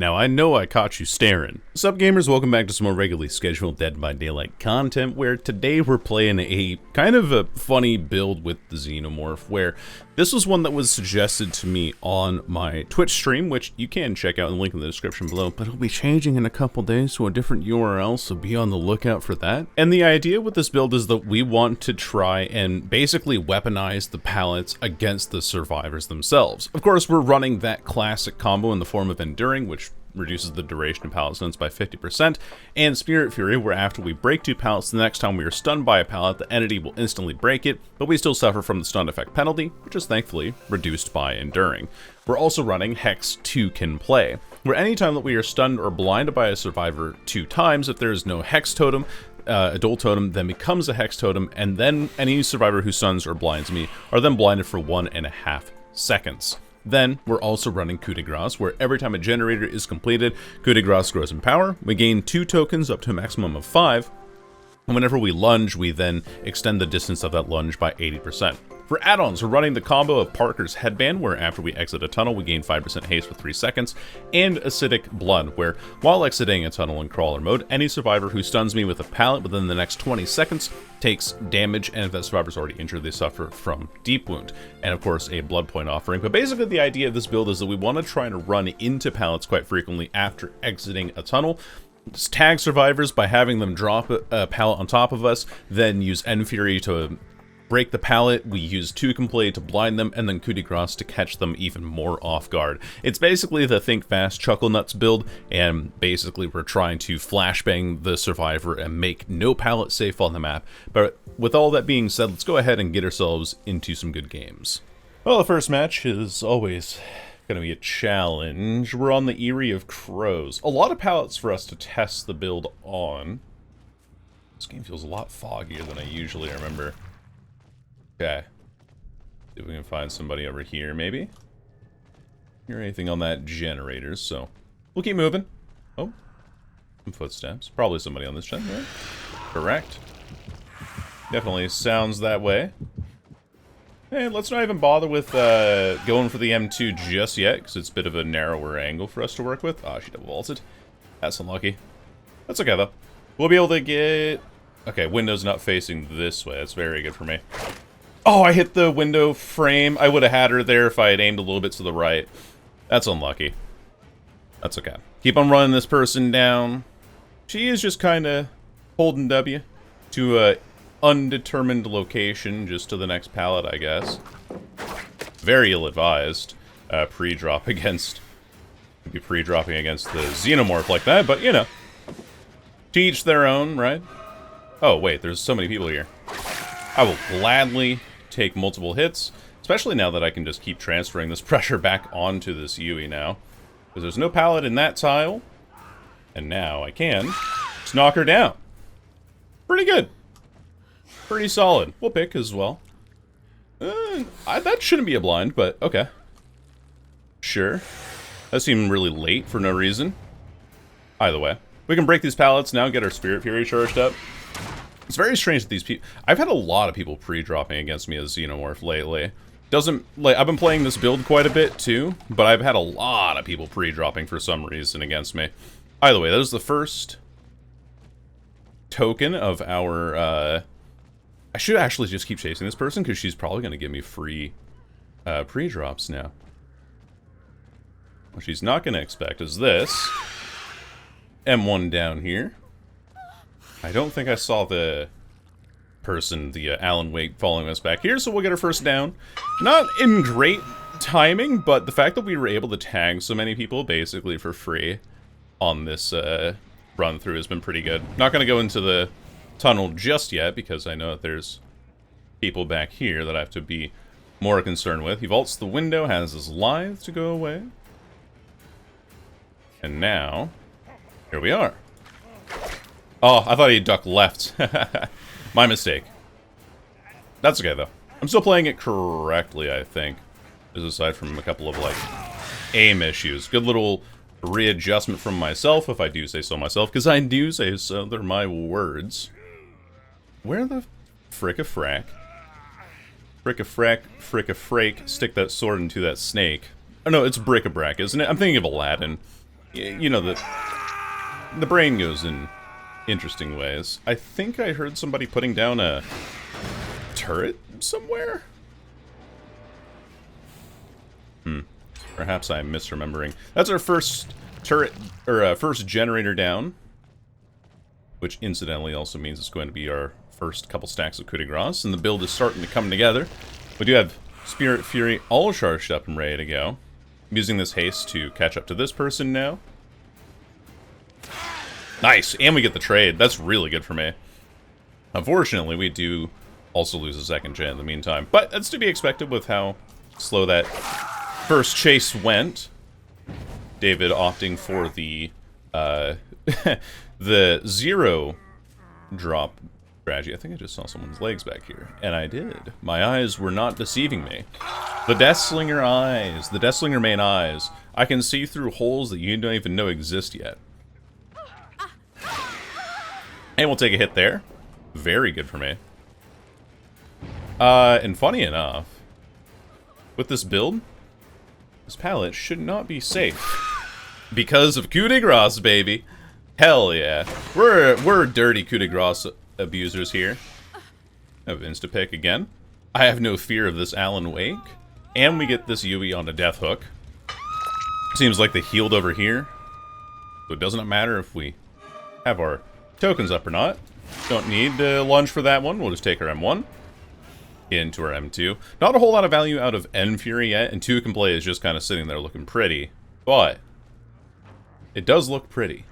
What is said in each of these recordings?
Now, I know I caught you staring. Sup gamers, welcome back to some more regularly scheduled Dead by Daylight content, where today we're playing a kind of a funny build with the Xenomorph, where this was one that was suggested to me on my Twitch stream, which you can check out in the link in the description below, but it'll be changing in a couple days to a different URL, so be on the lookout for that. And the idea with this build is that we want to try and basically weaponize the pallets against the survivors themselves. Of course, we're running that classic combo in the form of Enduring, which reduces the duration of pallet stuns by 50%, and Spirit Fury, where after we break 2 pallets, the next time we are stunned by a pallet, the entity will instantly break it, but we still suffer from the stun effect penalty, which is thankfully reduced by Enduring. We're also running Hex 2 Can Play, where anytime that we are stunned or blinded by a survivor 2 times, if there is no Hex Totem, a dual totem then becomes a Hex Totem, and then any survivor who stuns or blinds me are then blinded for 1.5 seconds. Then, we're also running Coup de Grace, where every time a generator is completed, Coup de Grace grows in power, we gain 2 tokens up to a maximum of 5, and whenever we lunge, we then extend the distance of that lunge by 80%. For add-ons, we're running the combo of Parker's Headband, where after we exit a tunnel, we gain 5% haste for 3 seconds, and Acidic Blood, where while exiting a tunnel in crawler mode, any survivor who stuns me with a pallet within the next 20 seconds takes damage, and if that survivor's already injured, they suffer from Deep Wound, and of course a blood point offering. But basically the idea of this build is that we want to try to run into pallets quite frequently after exiting a tunnel, just tag survivors by having them drop a pallet on top of us, then use End Fury to break the pallet, we use 2 Can Play to blind them, and then Coup de Grace to catch them even more off guard. It's basically the Think Fast Chucklenuts build, and basically we're trying to flashbang the survivor and make no pallet safe on the map. But with all that being said, let's go ahead and get ourselves into some good games. Well, the first match is always gonna be a challenge. We're on the Eyrie of Crows. A lot of pallets for us to test the build on. This game feels a lot foggier than I usually remember. Okay. See if we can find somebody over here, maybe? Hear anything on that generator, so we'll keep moving. Oh, some footsteps. Probably somebody on this gen, right? Correct. Definitely sounds that way. Hey, let's not even bother with going for the M2 just yet, because it's a bit of a narrower angle for us to work with. Ah, she double vaulted. That's unlucky. That's okay, though. We'll be able to get... Okay, window's not facing this way. That's very good for me. Oh, I hit the window frame. I would have had her there if I had aimed a little bit to the right. That's unlucky. That's okay. Keep on running this person down. She is just kind of holding W to a undetermined location, just to the next pallet, I guess. Very ill-advised. Pre-drop against... Could be pre-dropping against the Xenomorph like that, but, you know. To each their own, right? Oh, wait, there's so many people here. I will gladly take multiple hits, especially now that I can just keep transferring this pressure back onto this Yui now. Because there's no pallet in that tile, and now I can just knock her down. Pretty good. Pretty solid. We'll pick as well. That shouldn't be a blind, but okay. Sure. That seemed really late for no reason. Either way. We can break these pallets now, get our Spirit Fury charged up. It's very strange that these people... I've had a lot of people pre-dropping against me as Xenomorph lately. Doesn't... Like, I've been playing this build quite a bit, too, but I've had a lot of people pre-dropping for some reason against me. Either way, that was the first token of our, I should actually just keep chasing this person, because she's probably going to give me free pre-drops now. What she's not going to expect is this. M1 down here. I don't think I saw the person, the Alan Wake, following us back here, so we'll get our first down. Not in great timing, but the fact that we were able to tag so many people basically for free on this run-through has been pretty good. Not going to go into the tunnel just yet, because I know that there's people back here that I have to be more concerned with. He vaults the window, has his lithe to go away. And now, here we are. Oh, I thought he ducked left. My mistake. That's okay, though. I'm still playing it correctly, I think. Just aside from a couple of, like, aim issues. Good little readjustment from myself, if I do say so myself, because I do say so. They're my words. Where the frick-a-frack? Frick-a-frack, frick-a-frake, stick that sword into that snake. Oh, no, it's bric-a-brac, isn't it? I'm thinking of Aladdin. you know, the brain goes in interesting ways. I think I heard somebody putting down a turret somewhere? Perhaps I'm misremembering. That's our first turret, or first generator down. Which incidentally also means it's going to be our first couple stacks of coup de grace, and the build is starting to come together. We do have Spirit Fury all charged up and ready to go. I'm using this haste to catch up to this person now. Nice, and we get the trade. That's really good for me. Unfortunately, we do also lose a second gen in the meantime, but that's to be expected with how slow that first chase went. David opting for the the 0 drop strategy. I think I just saw someone's legs back here, and I did. My eyes were not deceiving me. The Deathslinger eyes, the Deathslinger main eyes. I can see through holes that you don't even know exist yet. And we'll take a hit there. Very good for me. And funny enough, with this build, this pallet should not be safe. Because of coup de grace, baby. Hell yeah. We're dirty coup de grace abusers here. I have insta-pick again. I have no fear of this Alan Wake. And we get this Yui on a death hook. Seems like they healed over here. So it doesn't matter if we have our tokens up or not. Don't need to lunge for that one. We'll just take our M1 into our M2. Not a whole lot of value out of N Fury yet, and 2 can play is just kind of sitting there looking pretty. But it does look pretty.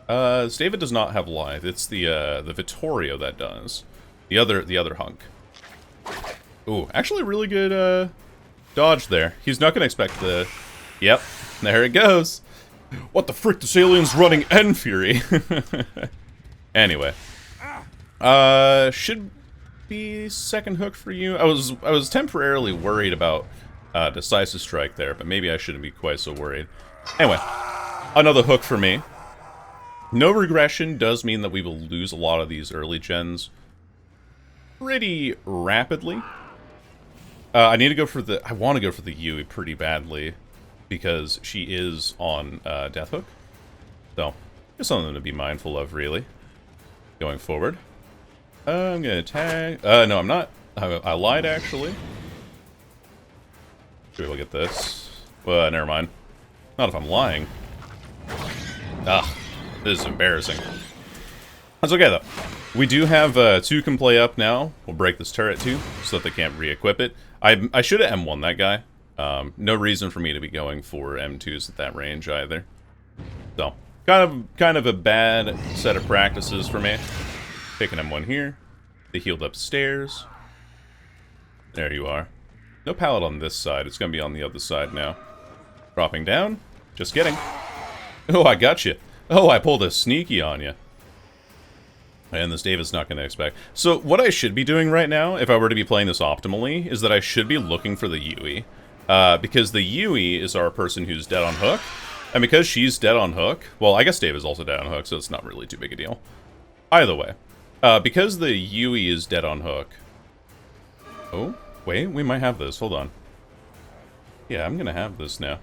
David does not have Lithe. It's the Vittorio that does. The other hunk. Ooh, actually really good dodge there. He's not gonna expect the... Yep, there it goes. What the frick, this alien's running N Fury. Anyway. Should be second hook for you. I was temporarily worried about Decisive Strike there, but maybe I shouldn't be quite so worried. Anyway, another hook for me. No regression does mean that we will lose a lot of these early gens pretty rapidly. I need to go for the... I want to go for the Yui pretty badly because she is on Death Hook. So, just something to be mindful of, really, going forward. I'm gonna tag... no, I'm not. I lied, actually. Should we look at this? Well, never mind. Not if I'm lying. Ah, this is embarrassing. That's okay, though. We do have 2 can play up now. We'll break this turret, too, so that they can't re-equip it. I should have M1 that guy. No reason for me to be going for M2s at that range, either. So, kind of a bad set of practices for me. Picking M1 here. They healed upstairs. There you are. No pallet on this side. It's going to be on the other side now. Dropping down. Just kidding. Oh, I got you. Oh, I pulled a sneaky on you. And this David's not going to expect. So what I should be doing right now, if I were to be playing this optimally, is that I should be looking for the Yui. Because the Yui is our person who's dead on hook. And because she's dead on hook, well, I guess Dave is also dead on hook, so it's not really too big a deal. Either way. Because the Yui is dead on hook. Oh, wait, we might have this. Hold on. Yeah, I'm going to have this now.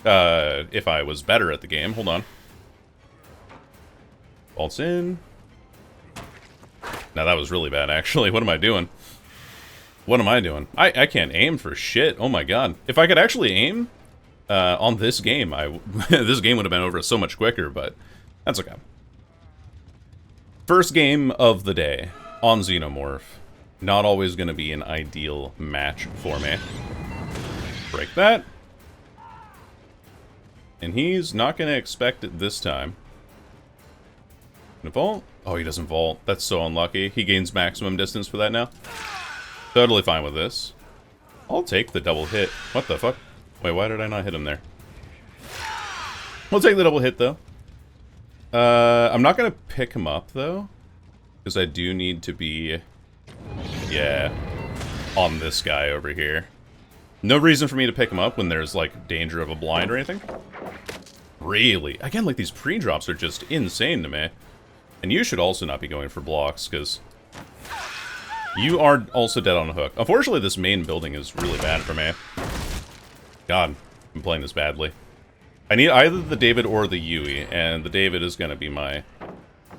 If I was better at the game. Hold on. Bolts in. Now that was really bad, actually. What am I doing? What am I doing? I can't aim for shit. Oh my god. If I could actually aim on this game, this game would have been over so much quicker, but that's okay. First game of the day on Xenomorph. Not always going to be an ideal match for me. Break that. And he's not going to expect it this time. Gonna vault? Oh, he doesn't vault. That's so unlucky. He gains maximum distance for that now. Totally fine with this. I'll take the double hit. What the fuck? Wait, why did I not hit him there? We'll take the double hit, though. I'm not gonna pick him up, though. Because I do need to be... yeah. On this guy over here. No reason for me to pick him up when there's, like, danger of a blind or anything. Really? Again, like, these pre-drops are just insane to me. And you should also not be going for blocks, because you are also dead on a hook. Unfortunately, this main building is really bad for me. God. I'm playing this badly. I need either the David or the Yui, and the David is going to be my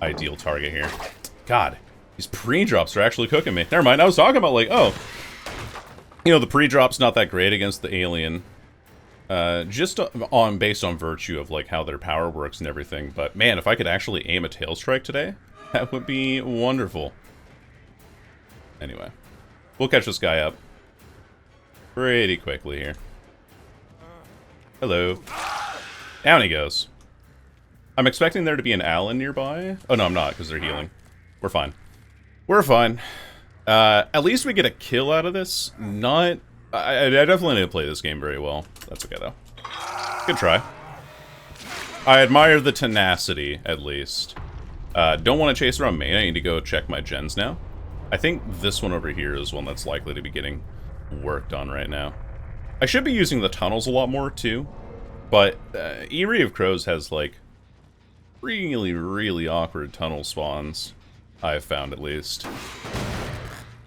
ideal target here. God, these pre-drops are actually cooking me. Never mind, I was talking about, like, oh, you know, the pre-drop's not that great against the alien. Just based on virtue of, like, how their power works and everything. But, man, if I could actually aim a tail strike today, that would be wonderful. Anyway, we'll catch this guy up pretty quickly here. Hello. Down he goes. I'm expecting there to be an Allen nearby. Oh, no, I'm not, because they're healing. We're fine. We're fine. At least we get a kill out of this. Not... I definitely need to play this game very well. That's okay, though. Good try. I admire the tenacity, at least. Don't want to chase around main. I need to go check my gens now. I think this one over here is one that's likely to be getting worked on right now. I should be using the tunnels a lot more, too. But Eyrie of Crows has, like, really, really awkward tunnel spawns. I've found, at least.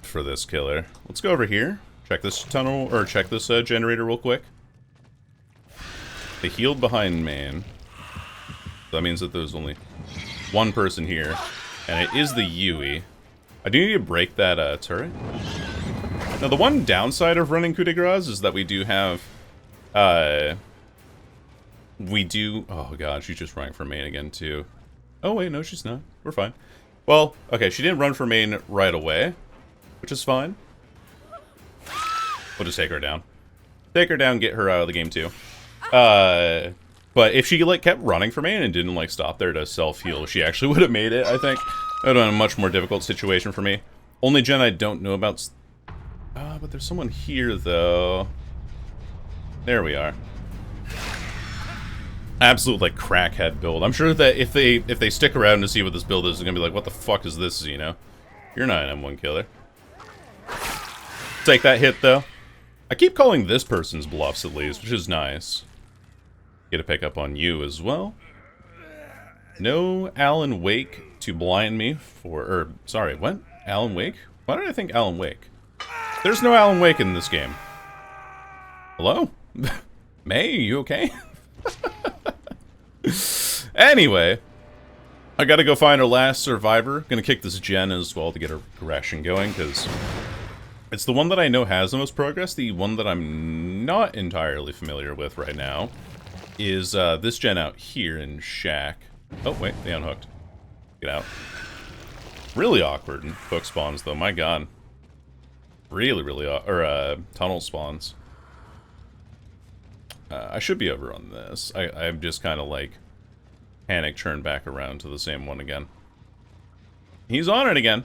For this killer. Let's go over here. Check this tunnel, or check this generator real quick. They healed behind main. So that means that there's only one person here. And it is the Yui. I do need to break that turret. Now, the one downside of running Coup de Grace is that we do have... oh god, she's just running for main again, too. Oh, wait, no, she's not. We're fine. Well, okay, she didn't run for main right away, which is fine. We'll just take her down. Take her down, get her out of the game, too. But if she, like, kept running for main and didn't, like, stop there to self-heal, she actually would have made it, I think. That would have been a much more difficult situation for me. Only gen I don't know about... but there's someone here, though. There we are. Absolute, like, crackhead build. I'm sure that if they stick around to see what this build is, they're gonna be like, what the fuck is this, Xeno? You're not an M1 killer. Take that hit, though. I keep calling this person's bluffs, at least, which is nice. Get a pick up on you as well. No Alan Wake to blind me for... sorry, what? Alan Wake? Why did I think Alan Wake? There's no Alan Wake in this game. Hello? May, you okay? Anyway, I gotta go find our last survivor. Gonna kick this gen as well to get a progression going, because it's the one that I know has the most progress. The one that I'm not entirely familiar with right now is this gen out here in Shack. Oh, wait, they unhooked. Get out. Really awkward hook spawns, though. My god. Really, really... tunnel spawns. I should be over on this. I've just kind of, like, panic turned back around to the same one again. He's on it again.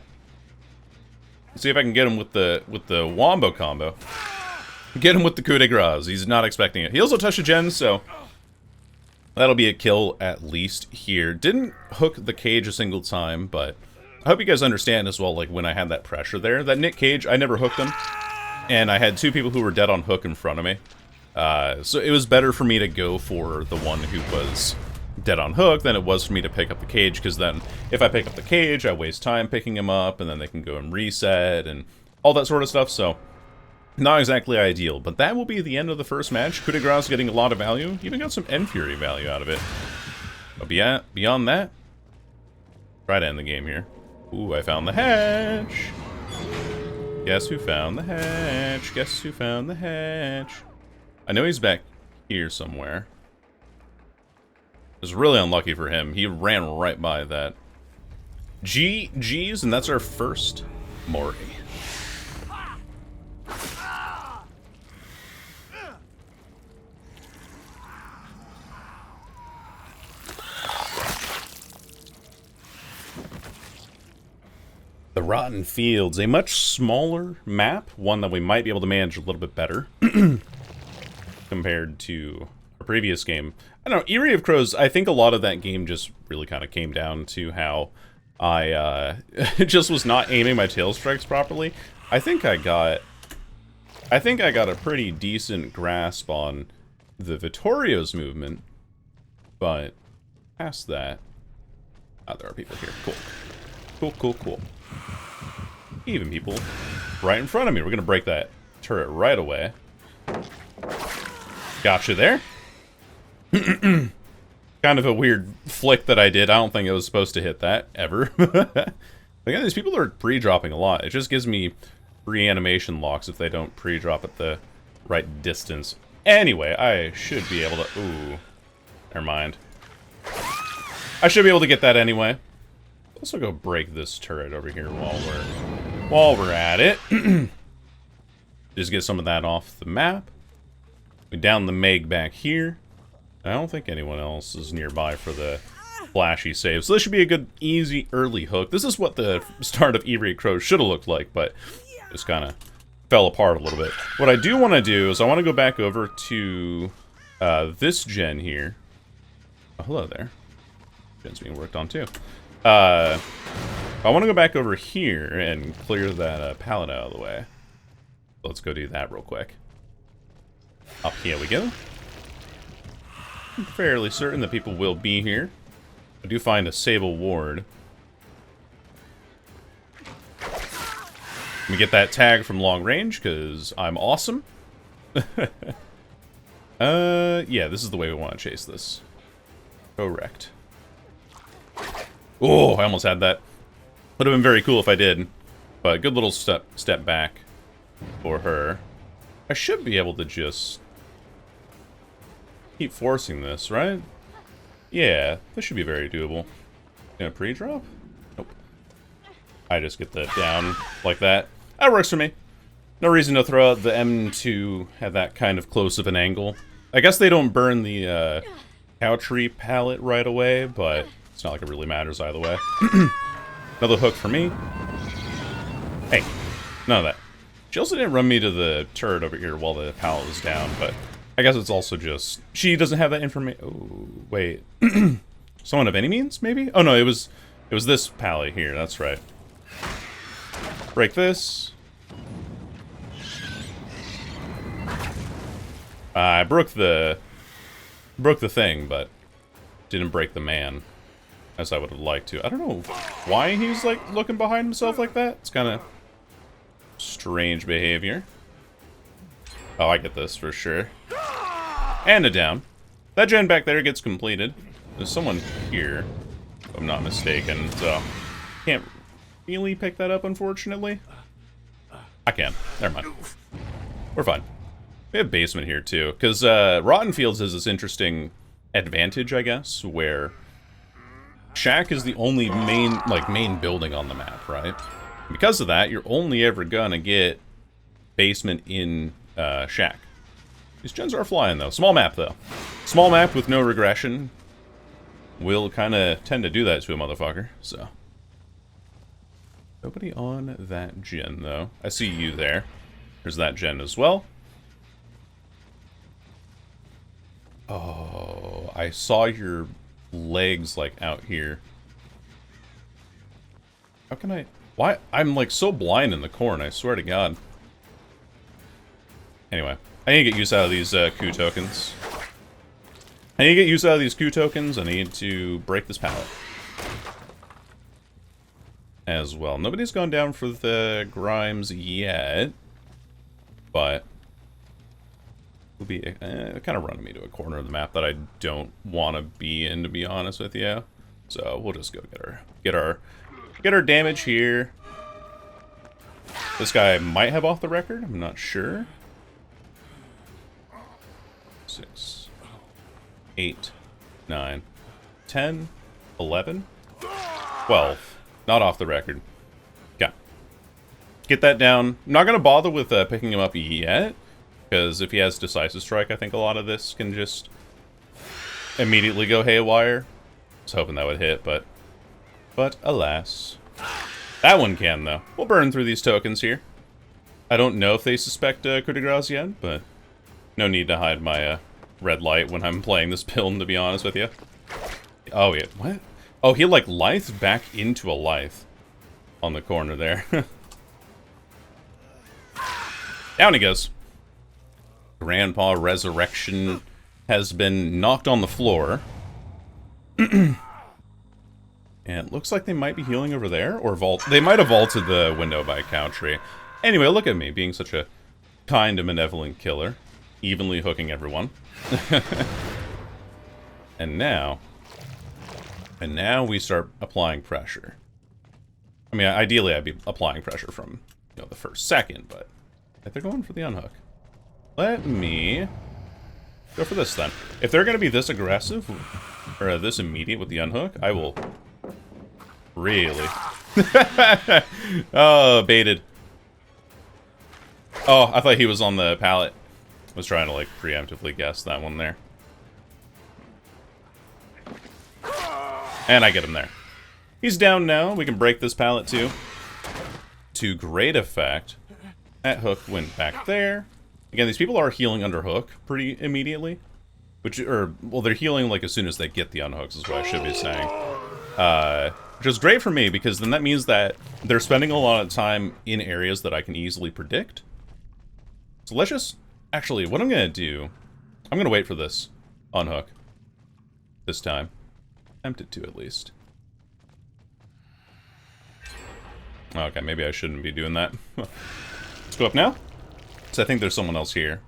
Let's see if I can get him with the wombo combo. Get him with the coup de grace. He's not expecting it. He also touched a gen, so... that'll be a kill at least here. Didn't hook the cage a single time, but... I hope you guys understand as well, like, when I had that pressure there. That Nick Cage, I never hooked him. And I had two people who were dead on hook in front of me. So it was better for me to go for the one who was dead on hook than it was for me to pick up the cage, because then if I pick up the cage, I waste time picking him up, and then they can go and reset, and all that sort of stuff, so... not exactly ideal, but that will be the end of the first match. Coup de Grace getting a lot of value. Even got some End Fury value out of it. But beyond that, try to end the game here. Ooh, I found the hatch. Guess who found the hatch? Guess who found the hatch? I know he's back here somewhere. It was really unlucky for him. He ran right by that. GG's, and that's our first Mori. The Rotten Fields, a much smaller map, one that we might be able to manage a little bit better compared to a previous game. I don't know, Eyrie of Crows, I think a lot of that game just really kind of came down to how I just was not aiming my tail strikes properly. I think I got a pretty decent grasp on the Vittorio's movement, but past that... oh, there are people here. Cool. Cool, cool, cool. Even people right in front of me. We're gonna break that turret right away. Gotcha there. Kind of a weird flick that I did. I don't think it was supposed to hit that, ever. Again, these people are pre-dropping a lot. It just gives me free animation locks if they don't pre-drop at the right distance. Anyway, I should be able to... Ooh. Never mind. I should be able to get that anyway. Also go break this turret over here while we're at it. Just get some of that off the map. We down the Meg back here. I don't think anyone else is nearby for the flashy save. So this should be a good, easy, early hook. This is what the start of Eyrie Crow should have looked like, but just kind of fell apart a little bit. What I do want to do is I want to go back over to this gen here. Oh, hello there. Gen's being worked on too. I want to go back over here and clear that pallet out of the way. Let's go do that real quick. Up here we go. I'm fairly certain that people will be here. I do find a Sable Ward. Let me get that tag from long range, because I'm awesome. Yeah, this is the way we want to chase this. Correct. Oh, I almost had that. Would have been very cool if I did. But good little step back for her. I should be able to just keep forcing this, right? Yeah, this should be very doable. Gonna pre-drop? Nope. I just get that down like that. That works for me. No reason to throw out the M2 at that kind of close of an angle. I guess they don't burn the cow tree pallet right away, but it's not like it really matters either way. Another hook for me. Hey, none of that. She also didn't run me to the turret over here while the pallet was down, but I guess it's also just... She doesn't have that information... Oh, wait. Someone of any means, maybe? Oh, no, it was this pallet here, that's right. Break this. I broke the thing, but didn't break the man, as I would have liked to. I don't know why he's, like, looking behind himself like that. It's kind of strange behavior. Oh, I get this for sure. And a down. That gen back there gets completed. There's someone here, if I'm not mistaken, so can't really pick that up, unfortunately. I can. Never mind. We're fine. We have basement here, too, because Rotten Fields has this interesting advantage, I guess, where Shack is the only main building on the map, right? Because of that, you're only ever gonna get basement in Shack. These gens are flying, though. Small map, though. Small map with no regression will kind of tend to do that to a motherfucker, so. Nobody on that gen, though. I see you there. There's that gen as well. Oh, I saw your legs, like, out here. How can I... Why? I'm, like, so blind in the corn, I swear to God. Anyway, I need to get use out of these Coup tokens. I need to get use out of these Coup tokens. I need to break this pallet. As well. Nobody's gone down for the Grimes yet. But... will be kind of running me to a corner of the map that I don't want to be in, to be honest with you. So we'll just go get our damage here. This guy might have off the record. I'm not sure. 6, 8, 9, 10, 11, 12. Not off the record. Okay. Get that down. I'm not gonna bother with picking him up yet. Because if he has Decisive Strike, I think a lot of this can just immediately go haywire. I was hoping that would hit, but alas. That one can, though. We'll burn through these tokens here. I don't know if they suspect coup de grace yet, but no need to hide my red light when I'm playing this build, to be honest with you. Oh, yeah. What? Oh, he, like, lithed back into a lithe on the corner there. Down he goes. Grandpa Resurrection has been knocked on the floor. And it looks like they might be healing over there, or vault. They might have vaulted the window by a cow tree. Anyway, look at me, being such a kind and benevolent killer. evenly hooking everyone. And now we start applying pressure. I mean, ideally I'd be applying pressure from, you know, the first second, but they're going for the unhook. Let me go for this then. If they're going to be this aggressive, or this immediate with the unhook, I will... Really? Oh, baited. Oh, I thought he was on the pallet. I was trying to, like, preemptively guess that one there. And I get him there. He's down now. We can break this pallet too. To great effect. That hook went back there. Again, these people are healing under hook pretty immediately. Well, they're healing like as soon as they get the unhooks is what I should be saying. Which is great for me because then that means that they're spending a lot of time in areas that I can easily predict. So let's just... Actually, what I'm going to do... I'm going to wait for this unhook. This time. Tempted to, at least. Okay, maybe I shouldn't be doing that. Let's go up now. Because I think there's someone else here.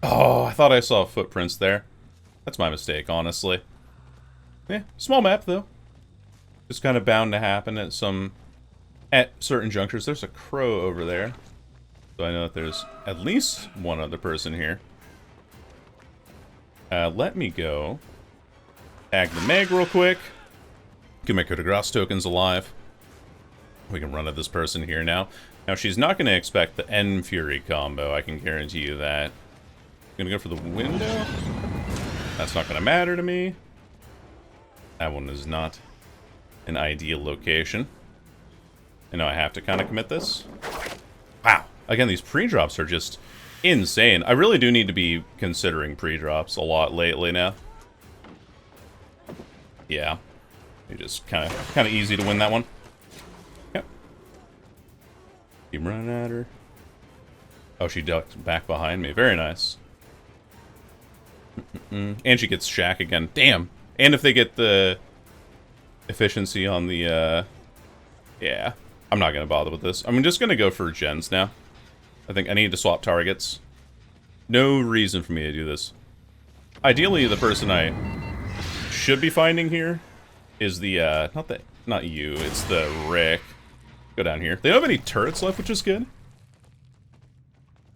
Oh, I thought I saw footprints there. That's my mistake, honestly. Yeah, small map, though. It's kind of bound to happen at certain junctures. There's a crow over there. So I know that there's at least one other person here. Let me go. Tag the Meg real quick. Get my coup de grace tokens alive. We can run at this person here now. Now, she's not going to expect the End Fury combo. I can guarantee you that. Gonna go for the window. That's not going to matter to me. That one is not an ideal location. I know I have to kind of commit this. Wow. Again, these pre-drops are just insane. I really do need to be considering pre-drops a lot lately now. Yeah. It's just kind of easy to win that one. Yep. Keep running at her. Oh, she ducked back behind me. Very nice. And she gets Shack again. Damn. And if they get the efficiency on the, yeah. I'm not going to bother with this. I'm just going to go for gens now. I think I need to swap targets. No reason for me to do this. Ideally, the person I should be finding here is the, not you, it's the Rick. Go down here. They don't have any turrets left, which is good.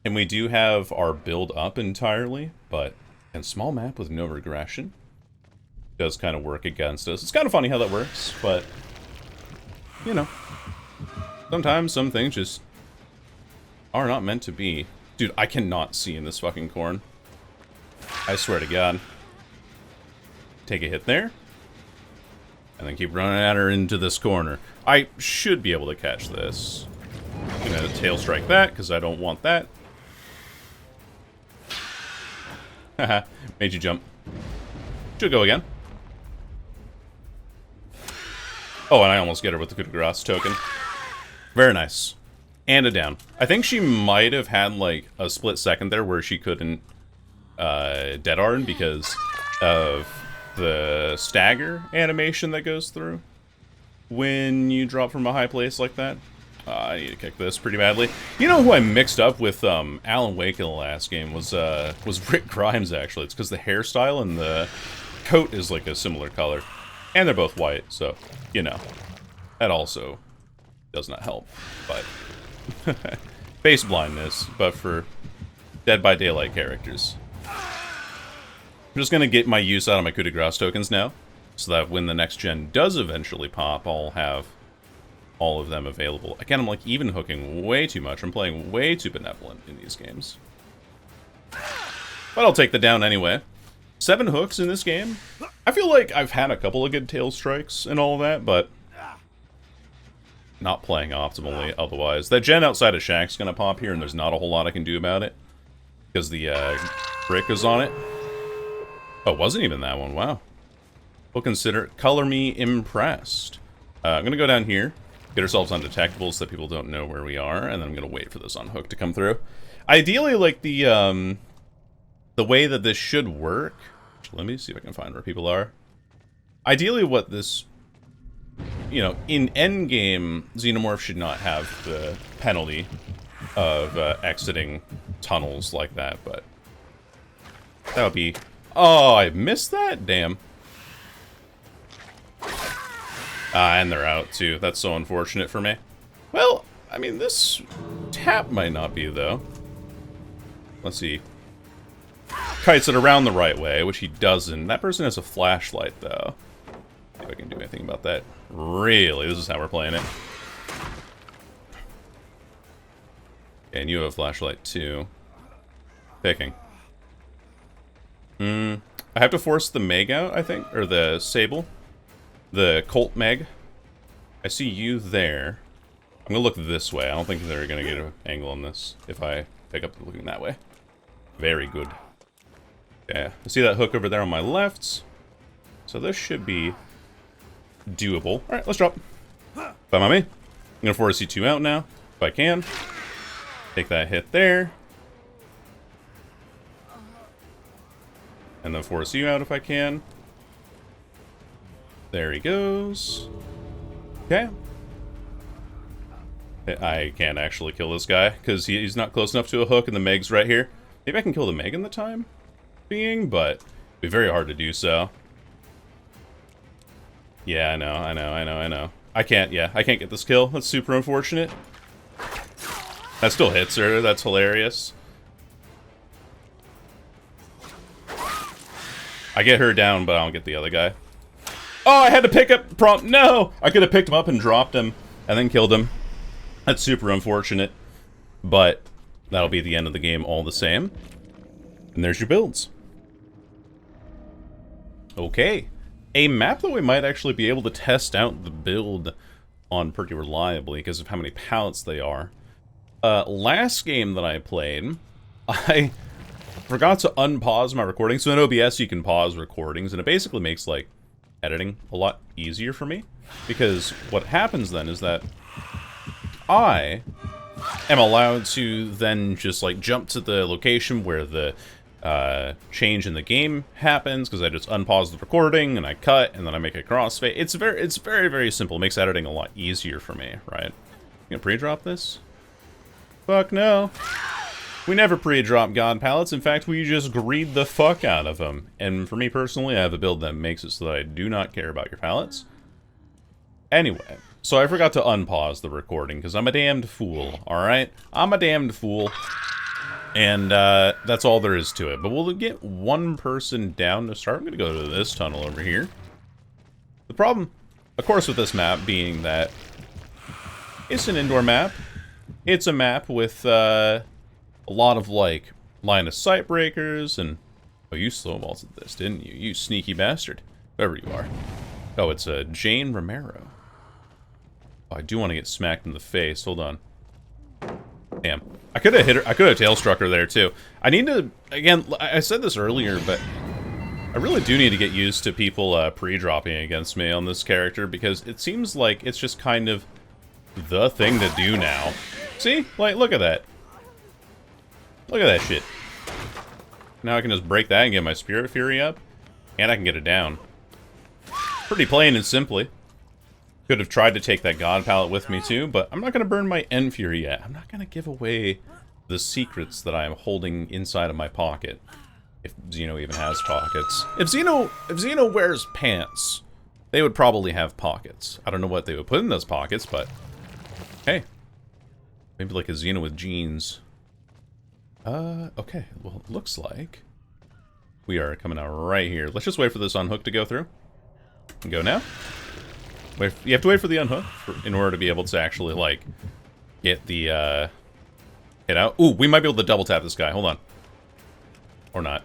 And we do have our build up entirely, but and small map with no regression does kind of work against us. It's kind of funny how that works, but, you know, sometimes some things just are not meant to be. Dude, I cannot see in this fucking corn. I swear to God. Take a hit there. And then keep running at her into this corner. I should be able to catch this. I'm gonna tail strike that, because I don't want that. Haha, made you jump. Should go again. Oh, and I almost get her with the coup de grace token. Very nice. And a down. I think she might have had, like, a split second there where she couldn't dead Arden because of the stagger animation that goes through when you drop from a high place like that. I need to kick this pretty badly. You know who I mixed up with Alan Wake in the last game was Rick Grimes, actually. It's because the hairstyle and the coat is, like, a similar color. And they're both white, so, you know. That also does not help, but... face blindness, but for Dead by Daylight characters. I'm just gonna get my use out of my coup de grace tokens now, so that when the next gen does eventually pop, I'll have all of them available. Again, I'm like even hooking way too much. I'm playing way too benevolent in these games. But I'll take the down anyway. 7 hooks in this game. I feel like I've had a couple of good tail strikes and all that, but not playing optimally otherwise. That gen outside of Shack's gonna pop here, and there's not a whole lot I can do about it. Because the brick is on it. Oh, it wasn't even that one. Wow. We'll consider it. Color me impressed. I'm gonna go down here, get ourselves undetectables so that people don't know where we are, and then I'm gonna wait for this unhook to come through. Ideally, like the way that this should work... Let me see if I can find where people are. Ideally, what this... You know, in endgame, Xenomorph should not have the penalty of exiting tunnels like that, but that would be... Oh, I missed that? Damn. And they're out, too. That's so unfortunate for me. Well, I mean, this tap might not be, though. Let's see. Kites it around the right way, which he doesn't. That person has a flashlight, though. See if I can do anything about that. Really? This is how we're playing it. And you have a flashlight, too. Picking. I have to force the Meg out, I think. Or the Sable. The Colt Meg. I see you there. I'm gonna look this way. I don't think they're gonna get an angle on this if I pick up looking that way. Very good. Yeah, I see that hook over there on my left. So this should be doable. Alright, let's drop. Fine by me. I'm gonna force you two out now, if I can. Take that hit there. And then force you out if I can. There he goes. Okay. I can't actually kill this guy, because he's not close enough to a hook, and the Meg's right here. Maybe I can kill the Meg in the time being, but it'd be very hard to do so. Yeah, I know. I can't get this kill. That's super unfortunate. That still hits her. That's hilarious. I get her down, but I don't get the other guy. Oh, I had to pick up prompt. No! I could have picked him up and dropped him, and then killed him. That's super unfortunate. But that'll be the end of the game all the same. And there's your builds. Okay. A map that we might actually be able to test out the build on pretty reliably because of how many pallets they are. Last game that I played, I forgot to unpause my recording. So in OBS you can pause recordings, and it basically makes like editing a lot easier for me, because what happens then is that I am allowed to then just like jump to the location where the change in the game happens, because I just unpause the recording and I cut and then I make a crossfade. It's very, very simple. It makes editing a lot easier for me, right? You gonna pre-drop this? Fuck no. We never pre-drop God pallets. In fact, we just greed the fuck out of them. And for me personally, I have a build that makes it so that I do not care about your pallets. Anyway, so I forgot to unpause the recording because I'm a damned fool, alright? I'm a damned fool. And that's all there is to it. But we'll get one person down to start. I'm going to go to this tunnel over here. The problem, of course, with this map being that it's an indoor map. It's a map with a lot of, like, line-of-sight breakers, and... Oh, you slow-vaulted this, didn't you? You sneaky bastard. Whoever you are. Oh, it's Jane Romero. Oh, I do want to get smacked in the face. Hold on. Damn. I could have hit her. I could have tail struck her there, too. I need to... Again, I said this earlier, but... I really do need to get used to people pre-dropping against me on this character, because it seems like it's just kind of the thing to do now. See? Like, look at that. Look at that shit. Now I can just break that and get my Spirit Fury up. And I can get it down. Pretty plain and simply. Could have tried to take that God pallet with me too, but I'm not going to burn my End Fury yet. I'm not going to give away the secrets that I am holding inside of my pocket. If Xeno even has pockets. If Xeno wears pants, they would probably have pockets. I don't know what they would put in those pockets, but... Hey. Maybe like a Xeno with jeans. Okay. Well, it looks like we are coming out right here. Let's just wait for this unhook to go through. And go now. Wait, you have to wait for the unhook in order to be able to actually, like, get the, hit out. Ooh, we might be able to double tap this guy. Hold on. Or not.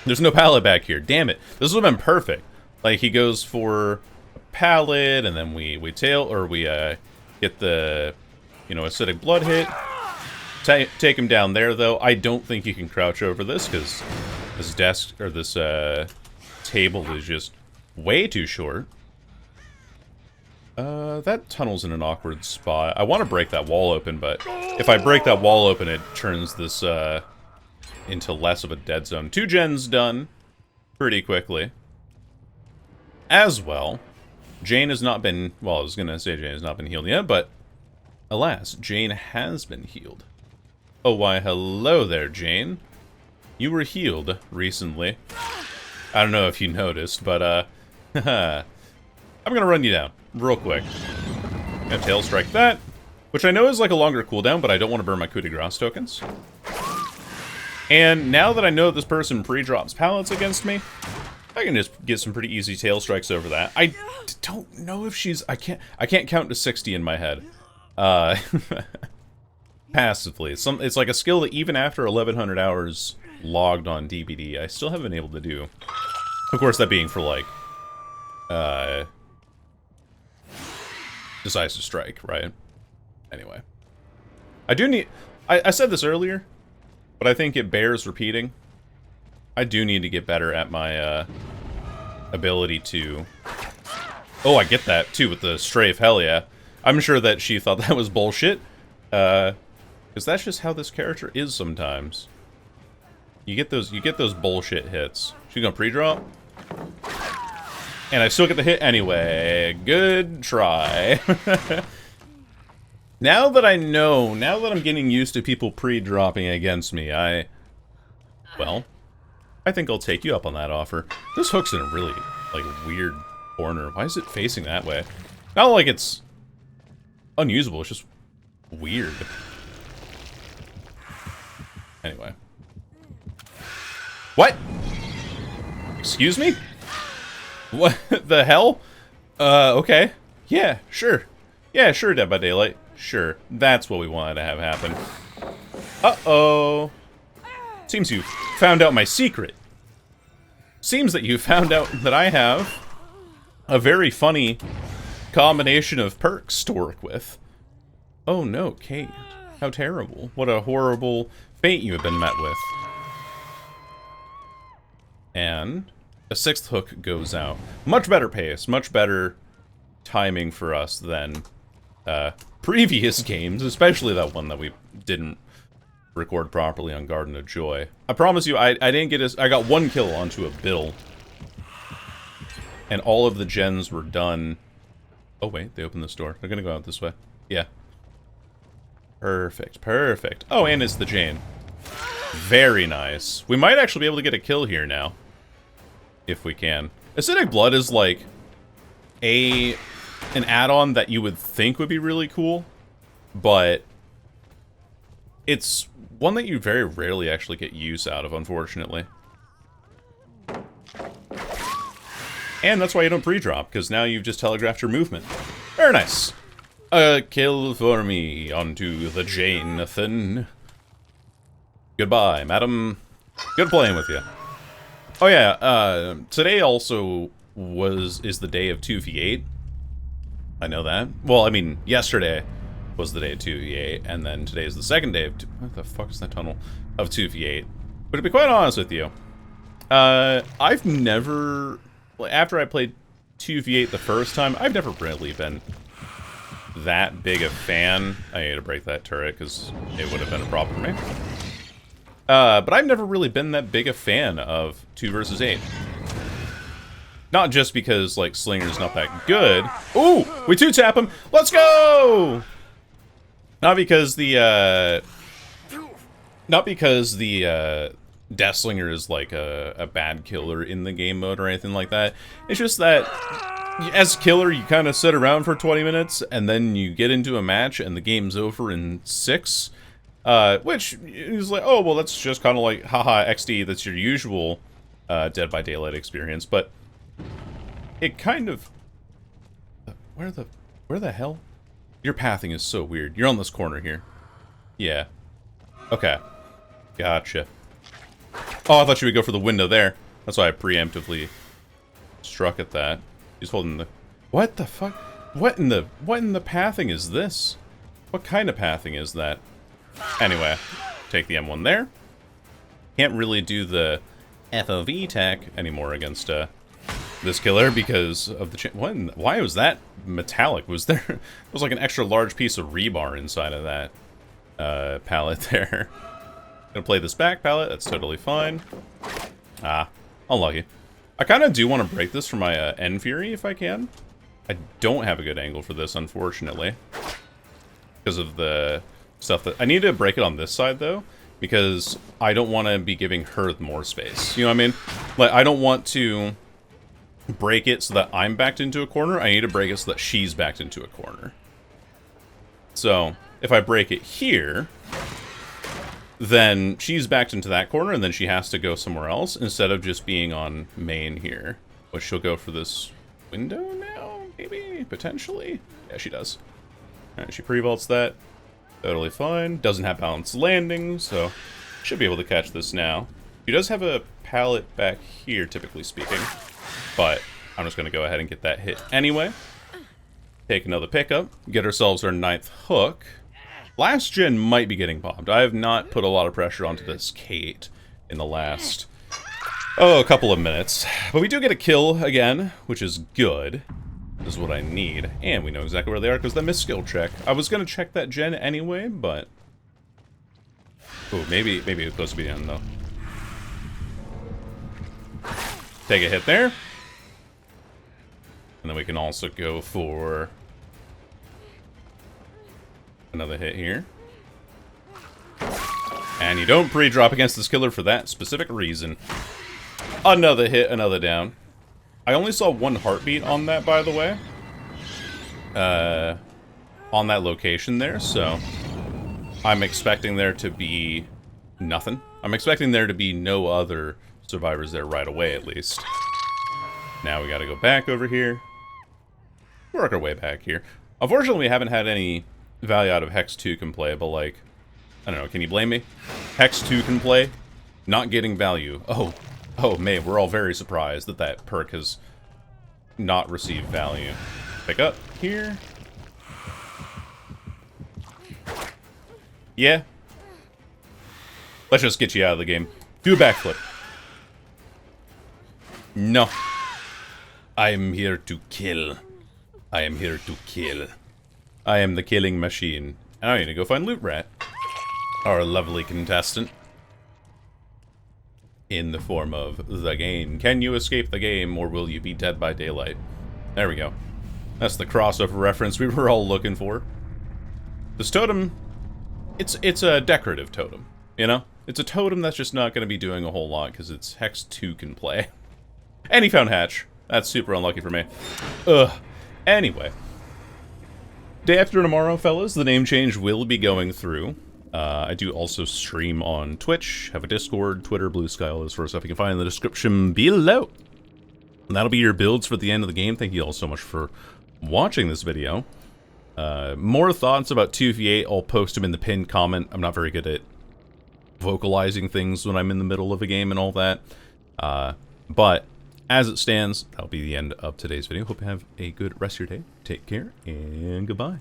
There's no pallet back here. Damn it. This would have been perfect. Like, he goes for a pallet, and then we tail, or we, get the, you know, acidic blood hit. Take him down there, though. I don't think you can crouch over this, because this desk, or this, table is just way too short. That tunnel's in an awkward spot. I want to break that wall open, but if I break that wall open, it turns this, into less of a dead zone. 2 gens done pretty quickly. As well, Jane has not been, well, I was gonna say Jane has not been healed yet, but alas, Jane has been healed. Oh, why, hello there, Jane. You were healed recently. I don't know if you noticed, but, I'm gonna run you down real quick. Gonna tail strike that, which I know is like a longer cooldown, but I don't want to burn my coup de grace tokens. And now that I know this person pre-drops pallets against me, I can just get some pretty easy tail strikes over that. I don't know if she's... I can't count to 60 in my head. Passively. It's like a skill that even after 1,100 hours logged on DBD, I still haven't been able to do. Of course, that being for, like, decisive strike, right? Anyway. I do need... I said this earlier, but I think it bears repeating. I do need to get better at my, ability to... Oh, I get that, too, with the strafe, hell yeah. I'm sure that she thought that was bullshit. Because that's just how this character is sometimes. You get those bullshit hits. She's gonna pre-drop. And I still get the hit anyway. Good try. Now that I know, now that I'm getting used to people pre-dropping against me, well, I think I'll take you up on that offer. This hook's in a really, like, weird corner. Why is it facing that way? Not like it's unusable, it's just weird. Anyway. What? Excuse me? What the hell? Okay. Yeah, sure. Yeah, sure, Dead by Daylight. Sure. That's what we wanted to have happen. Uh-oh. Seems you found out my secret. Seems that you found out that I have a very funny combination of perks to work with. Oh no, Kate. How terrible. What a horrible fate you have been met with. And a 6th hook goes out. Much better pace, much better timing for us than previous games, especially that one that we didn't record properly on Garden of Joy. I promise you, I didn't get I got 1 kill onto a Bill. And all of the gens were done. Oh wait, they opened this door. They're gonna go out this way. Yeah. Perfect, perfect. Oh, and it's the Jane. Very nice. We might actually be able to get a kill here now. If we can. Acidic Blood is like an add-on that you would think would be really cool, but it's one that you very rarely actually get use out of, unfortunately. And that's why you don't pre-drop, because now you've just telegraphed your movement. Very nice. A kill for me onto the Janathan. Goodbye, madam. Good playing with you. Oh yeah, today also is the day of 2v8. I know that. Well, I mean, yesterday was the day of 2v8, and then today is the second day of... What the fuck is that tunnel? Of 2v8. But to be quite honest with you, I've never... After I played 2v8 the first time, I've never really been that big a fan. I need to break that turret, because it would have been a problem for me. But I've never really been that big a fan of 2 versus 8. Not just because, like, Slinger's not that good. Ooh! We 2-tap him! Let's go! Not because the, Death Slinger is, like, a bad killer in the game mode or anything like that. It's just that, as a killer, you kind of sit around for 20 minutes, and then you get into a match, and the game's over in 6. Which is like, oh, well, that's just kind of like, haha, XD, that's your usual Dead by Daylight experience, but it kind of... Where the hell? Your pathing is so weird. You're on this corner here. Yeah. Okay. Gotcha. Oh, I thought you would go for the window there. That's why I preemptively struck at that. He's holding the... What the fuck? What in the pathing is this? What kind of pathing is that? Anyway, take the M1 there. Can't really do the FOV tech anymore against this killer because of the... Why was that metallic? Was there... was like an extra large piece of rebar inside of that pallet there. Gonna play this back pallet, that's totally fine. Ah, unlucky. I kind of do want to break this for my End Fury if I can. I don't have a good angle for this, unfortunately. Because of the stuff that... I need to break it on this side, though, because I don't want to be giving her more space. You know what I mean? Like, I don't want to break it so that I'm backed into a corner. I need to break it so that she's backed into a corner. So, if I break it here, then she's backed into that corner, and then she has to go somewhere else instead of just being on main here. Which she'll go for this window now, maybe? Potentially? Yeah, she does. Alright, she pre-vaults that. Totally fine. Doesn't have balanced landing, so should be able to catch this now. She does have a pallet back here, typically speaking. But I'm just going to go ahead and get that hit anyway. Take another pickup. Get ourselves our 9th hook. Last gen might be getting bombed. I have not put a lot of pressure onto this Kate in the last, a couple of minutes. But we do get a kill again, which is good. This is what I need. And we know exactly where they are because that missed skill check. I was going to check that gen anyway, but... Ooh, maybe it's supposed to be the end, though. Take a hit there. And then we can also go for another hit here. And you don't pre-drop against this killer for that specific reason. Another hit, another down. I only saw 1 heartbeat on that, by the way. On that location there, so I'm expecting there to be nothing. I'm expecting there to be no other survivors there right away, at least. Now we gotta go back over here. Work our way back here. Unfortunately, we haven't had any value out of Hex 2 can play, but like, I don't know, can you blame me? Hex 2 can play, not getting value. Oh, man, we're all very surprised that that perk has not received value. Pick up here. Yeah. Let's just get you out of the game. Do a backflip. No. I am here to kill. I am here to kill. I am the killing machine. And I need to go find Loot Rat. Our lovely contestant. In the form of the game. Can you escape the game, or will you be dead by daylight? There we go. That's the crossover reference we were all looking for. This totem, it's a decorative totem, you know? It's a totem that's just not going to be doing a whole lot, because it's Hex 2 can play. And he found Hatch. That's super unlucky for me. Ugh. Anyway. Day after tomorrow, fellas, the name change will be going through. I do also stream on Twitch, have a Discord, Twitter, Blue Sky, all this sort of stuff you can find in the description below. And that'll be your builds for the end of the game. Thank you all so much for watching this video. More thoughts about 2v8, I'll post them in the pinned comment. I'm not very good at vocalizing things when I'm in the middle of a game and all that. But as it stands, that'll be the end of today's video. Hope you have a good rest of your day. Take care, and goodbye.